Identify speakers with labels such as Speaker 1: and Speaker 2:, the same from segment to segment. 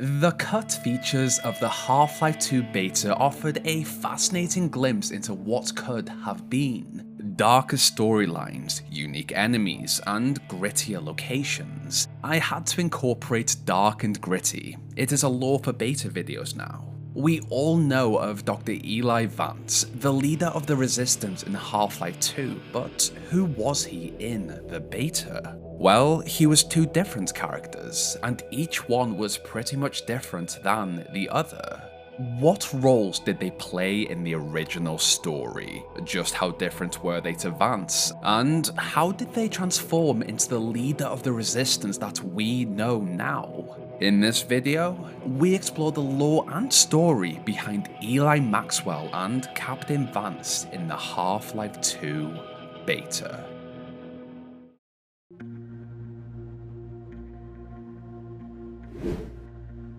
Speaker 1: The cut features of the Half-Life 2 beta offered a fascinating glimpse into what could have been. Darker storylines, unique enemies, and grittier locations. I had to incorporate dark and gritty. It is a law for beta videos now. We all know of Dr. Eli Vance, the leader of the Resistance in Half-Life 2, but who was he in the beta? Well, he was two different characters, and each one was pretty much different than the other. What roles did they play in the original story? Just how different were they to Vance? And how did they transform into the leader of the Resistance that we know now? In this video, we explore the lore and story behind Eli Maxwell and Captain Vance in the Half-Life 2 beta.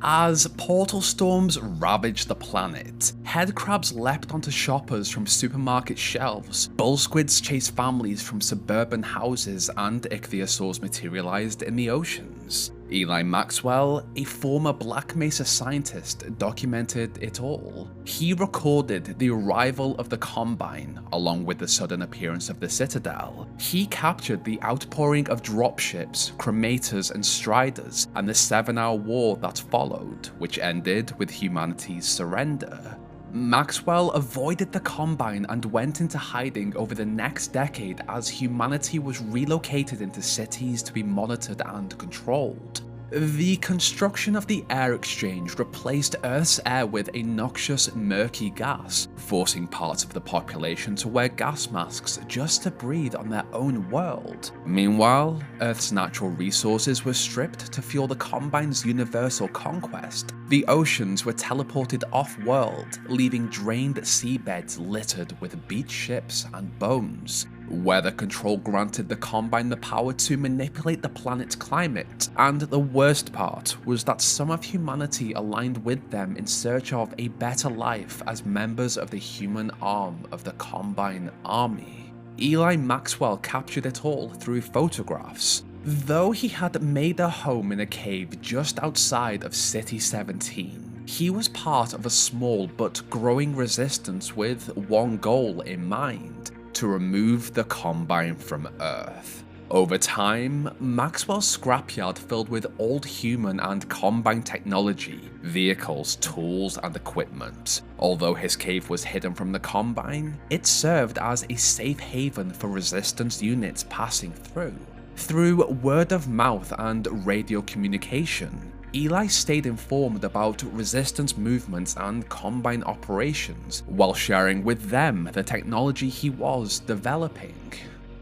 Speaker 1: As portal storms ravaged the planet, headcrabs leapt onto shoppers from supermarket shelves, bull squids chased families from suburban houses, and ichthyosaurs materialized in the oceans. Eli Maxwell, a former Black Mesa scientist, documented it all. He recorded the arrival of the Combine, along with the sudden appearance of the Citadel. He captured the outpouring of dropships, cremators, and striders, and the 7-hour war that followed, which ended with humanity's surrender. Maxwell avoided the Combine and went into hiding over the next decade as humanity was relocated into cities to be monitored and controlled. The construction of the air exchange replaced Earth's air with a noxious, murky gas, forcing parts of the population to wear gas masks just to breathe on their own world. Meanwhile, Earth's natural resources were stripped to fuel the Combine's universal conquest. The oceans were teleported off-world, leaving drained seabeds littered with beached ships and bones. Weather control granted the Combine the power to manipulate the planet's climate, and the worst part was that some of humanity aligned with them in search of a better life as members of the human arm of the Combine army. Eli Maxwell captured it all through photographs. Though he had made a home in a cave just outside of City 17, he was part of a small but growing resistance with one goal in mind: to remove the Combine from Earth. Over time, Maxwell's scrapyard filled with old human and Combine technology, vehicles, tools, and equipment. Although his cave was hidden from the Combine, it served as a safe haven for Resistance units passing through. Through word of mouth and radio communication, Eli stayed informed about Resistance movements and Combine operations, while sharing with them the technology he was developing.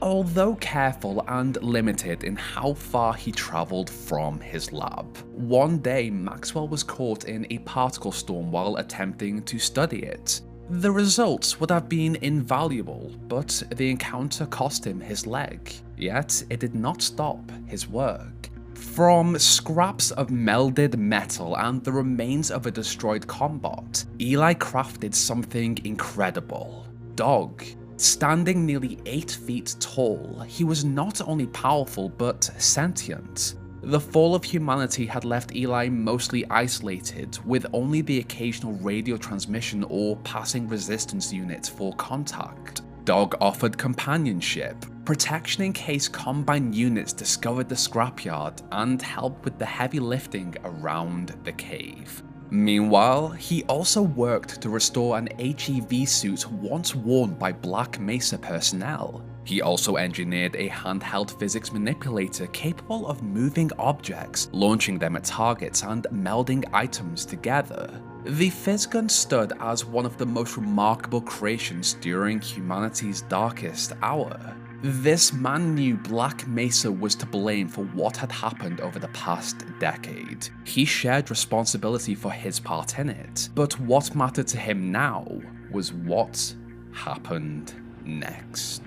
Speaker 1: Although careful and limited in how far he travelled from his lab, one day Maxwell was caught in a particle storm while attempting to study it. The results would have been invaluable, but the encounter cost him his leg, yet it did not stop his work. From scraps of melded metal and the remains of a destroyed combot, Eli crafted something incredible. Dog. Standing nearly 8 feet tall, he was not only powerful but sentient. The fall of humanity had left Eli mostly isolated, with only the occasional radio transmission or passing Resistance unit for contact. Dog offered companionship, protection in case Combine units discovered the scrapyard, and help with the heavy lifting around the cave. Meanwhile, he also worked to restore an HEV suit once worn by Black Mesa personnel. He also engineered a handheld physics manipulator capable of moving objects, launching them at targets, and melding items together. The Physgun stood as one of the most remarkable creations during humanity's darkest hour. This man knew Black Mesa was to blame for what had happened over the past decade. He shared responsibility for his part in it, but what mattered to him now was what happened next.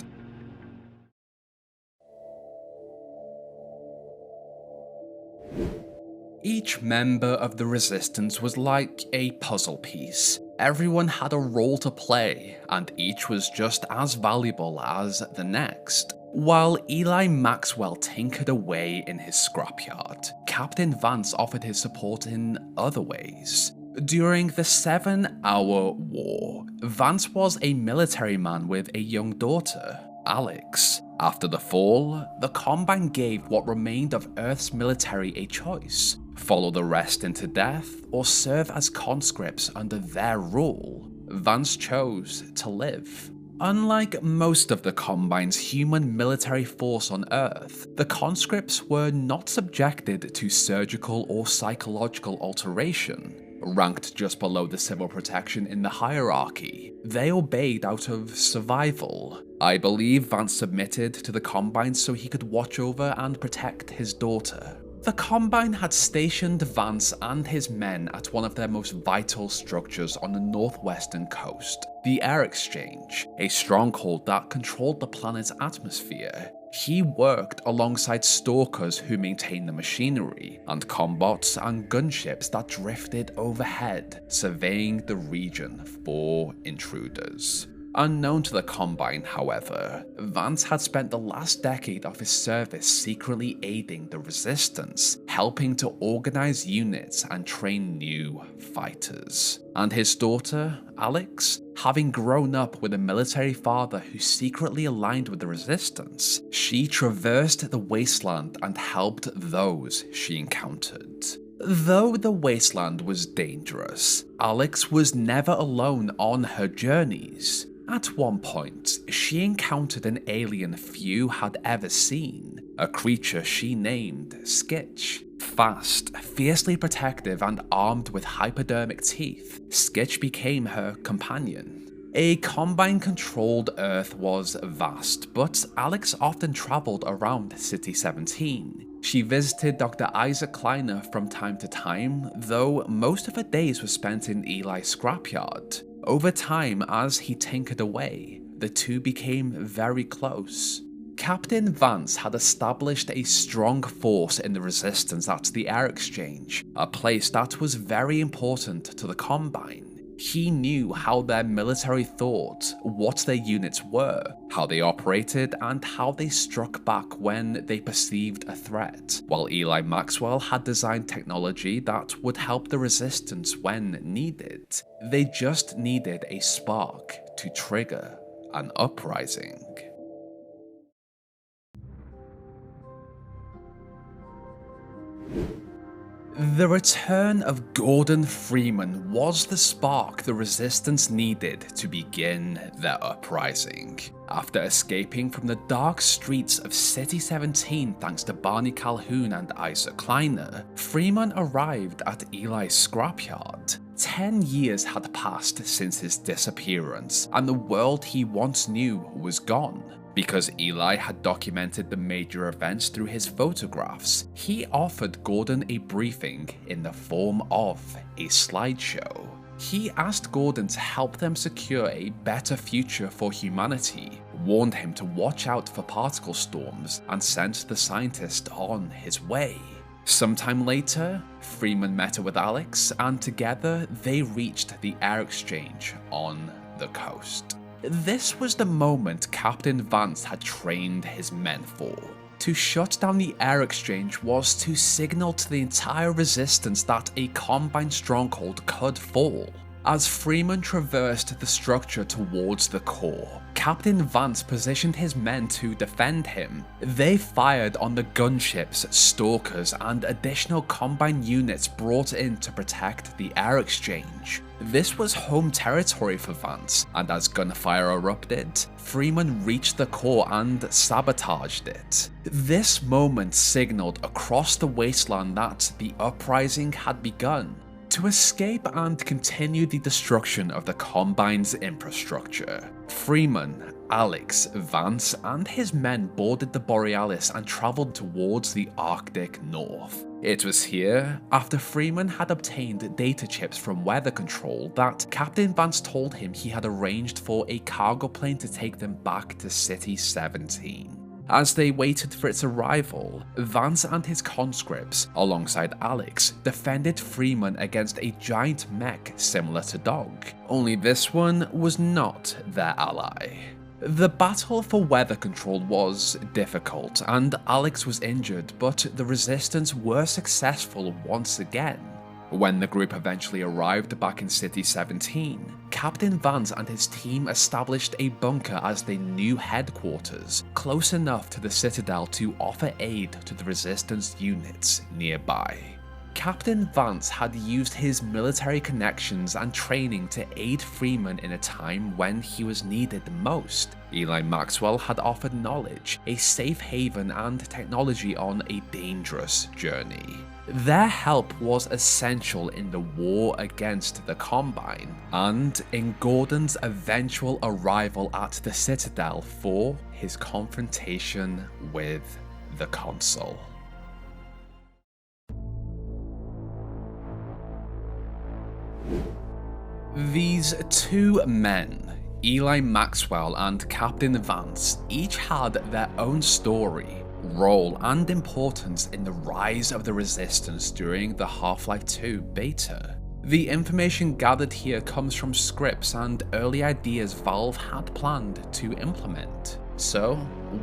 Speaker 1: Each member of the Resistance was like a puzzle piece. Everyone had a role to play, and each was just as valuable as the next. While Eli Maxwell tinkered away in his scrapyard, Captain Vance offered his support in other ways. During the 7-Hour War, Vance was a military man with a young daughter, Alex. After the fall, the Combine gave what remained of Earth's military a choice: follow the rest into death or serve as conscripts under their rule. Vance chose to live. Unlike most of the Combine's human military force on Earth, the conscripts were not subjected to surgical or psychological alteration. Ranked just below the civil protection in the hierarchy, they obeyed out of survival. I believe Vance submitted to the Combine so he could watch over and protect his daughter. The Combine had stationed Vance and his men at one of their most vital structures on the northwestern coast, the Air Exchange, a stronghold that controlled the planet's atmosphere. He worked alongside stalkers who maintained the machinery, and combots and gunships that drifted overhead, surveying the region for intruders. Unknown to the Combine, however, Vance had spent the last decade of his service secretly aiding the Resistance, helping to organize units and train new fighters. And his daughter, Alex, having grown up with a military father who secretly aligned with the Resistance, she traversed the wasteland and helped those she encountered. Though the wasteland was dangerous, Alex was never alone on her journeys. At one point, she encountered an alien few had ever seen, a creature she named Skitch. Fast, fiercely protective, and armed with hypodermic teeth, Skitch became her companion. A Combine-controlled Earth was vast, but Alex often traveled around City 17. She visited Dr. Isaac Kleiner from time to time, though most of her days were spent in Eli's scrapyard. Over time, as he tinkered away, the two became very close. Captain Vance had established a strong force in the Resistance at the Air Exchange, a place that was very important to the Combine. He knew how their military thought, what their units were, how they operated, and how they struck back when they perceived a threat, while Eli Maxwell had designed technology that would help the Resistance when needed. They just needed a spark to trigger an uprising. The return of Gordon Freeman was the spark the Resistance needed to begin their uprising. After escaping from the dark streets of City 17 thanks to Barney Calhoun and Isaac Kleiner, Freeman arrived at Eli's scrapyard. 10 years had passed since his disappearance, and the world he once knew was gone. Because Eli had documented the major events through his photographs, he offered Gordon a briefing in the form of a slideshow. He asked Gordon to help them secure a better future for humanity, warned him to watch out for particle storms, and sent the scientist on his way. Sometime later, Freeman met with Alex, and together they reached the Air Exchange on the coast. This was the moment Captain Vance had trained his men for. To shut down the Air Exchange was to signal to the entire Resistance that a Combine stronghold could fall. As Freeman traversed the structure towards the core, Captain Vance positioned his men to defend him. They fired on the gunships, stalkers, and additional Combine units brought in to protect the Air Exchange. This was home territory for Vance, and as gunfire erupted, Freeman reached the core and sabotaged it. This moment signaled across the wasteland that the uprising had begun. To escape and continue the destruction of the Combine's infrastructure, Freeman, Alex, Vance, and his men boarded the Borealis and traveled towards the Arctic North. It was here, after Freeman had obtained data chips from weather control, that Captain Vance told him he had arranged for a cargo plane to take them back to City 17. As they waited for its arrival, Vance and his conscripts, alongside Alex, defended Freeman against a giant mech similar to Dog, only this one was not their ally. The battle for weather control was difficult, and Alex was injured, but the Resistance were successful once again. When the group eventually arrived back in City 17, Captain Vance and his team established a bunker as their new headquarters, close enough to the Citadel to offer aid to the Resistance units nearby. Captain Vance had used his military connections and training to aid Freeman in a time when he was needed the most. Eli Maxwell had offered knowledge, a safe haven, and technology on a dangerous journey. Their help was essential in the war against the Combine, and in Gordon's eventual arrival at the Citadel for his confrontation with the Consul. These two men, Eli Maxwell and Captain Vance, each had their own story, role, and importance in the rise of the Resistance during the Half-Life 2 beta. The information gathered here comes from scripts and early ideas Valve had planned to implement. So,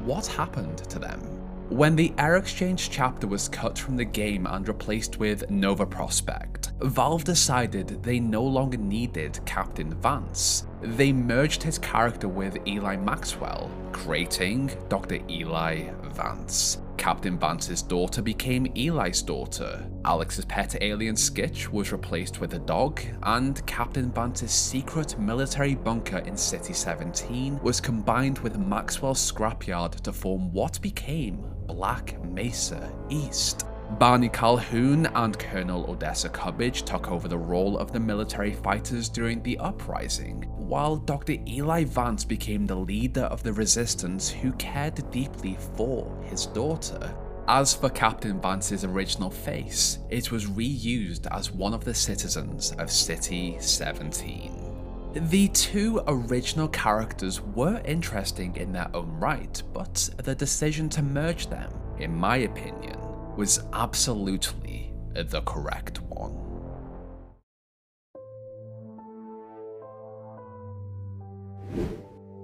Speaker 1: what happened to them? When the Air Exchange chapter was cut from the game and replaced with Nova Prospect, Valve decided they no longer needed Captain Vance. They merged his character with Eli Maxwell, creating Dr. Eli Vance. Captain Vance's daughter became Eli's daughter. Alex's pet alien Skitch was replaced with a dog, and Captain Vance's secret military bunker in City 17 was combined with Maxwell's scrapyard to form what became Black Mesa East. Barney Calhoun and Colonel Odessa Cubbage took over the role of the military fighters during the Uprising, while Dr. Eli Vance became the leader of the Resistance who cared deeply for his daughter. As for Captain Vance's original face, it was reused as one of the citizens of City 17. The two original characters were interesting in their own right, but the decision to merge them, in my opinion, was absolutely the correct one.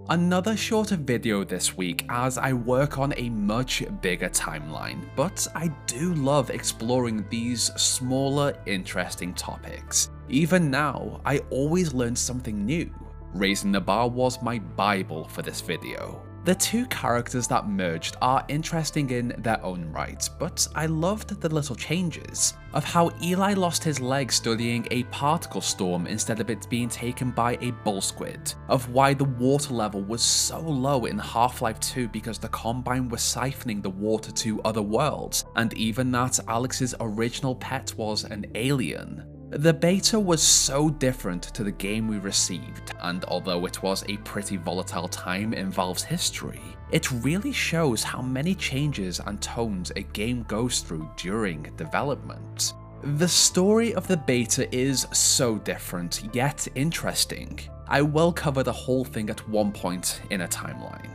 Speaker 1: Another shorter video this week as I work on a much bigger timeline, but I do love exploring these smaller, interesting topics. Even now, I always learn something new. Raising the Bar was my Bible for this video. The two characters that merged are interesting in their own right, but I loved the little changes of how Eli lost his leg studying a particle storm instead of it being taken by a bull squid, of why the water level was so low in Half-Life 2 because the Combine was siphoning the water to other worlds, and even that Alex's original pet was an alien. The beta was so different to the game we received, and although it was a pretty volatile time in Valve's history, it really shows how many changes and tones a game goes through during development. The story of the beta is so different, yet interesting. I will cover the whole thing at one point in a timeline.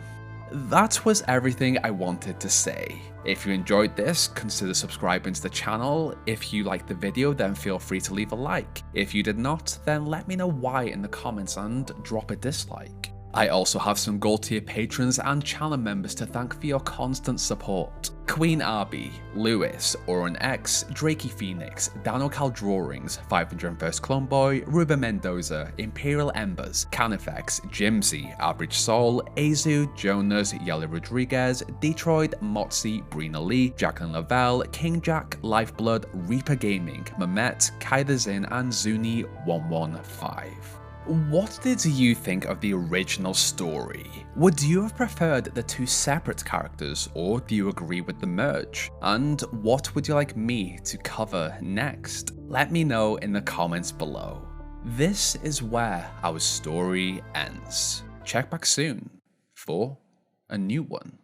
Speaker 1: That was everything I wanted to say. If you enjoyed this, consider subscribing to the channel. If you liked the video, then feel free to leave a like. If you did not, then let me know why in the comments and drop a dislike. I also have some gold tier patrons and channel members to thank for your constant support. Queen Arby, Lewis, Oren X, Drakey Phoenix, Danocal Drawings, 501st Clone Boy, Ruben Mendoza, Imperial Embers, Canifex, Jimsy, Average Soul, Azu, Jonas, Yellow Rodriguez, Detroit, Motzi, Brina Lee, Jacqueline Lavelle, King Jack, Lifeblood, Reaper Gaming, Mamet, Kaida Zin, and Zuni115. What did you think of the original story? Would you have preferred the two separate characters, or do you agree with the merge? And what would you like me to cover next? Let me know in the comments below. This is where our story ends. Check back soon for a new one.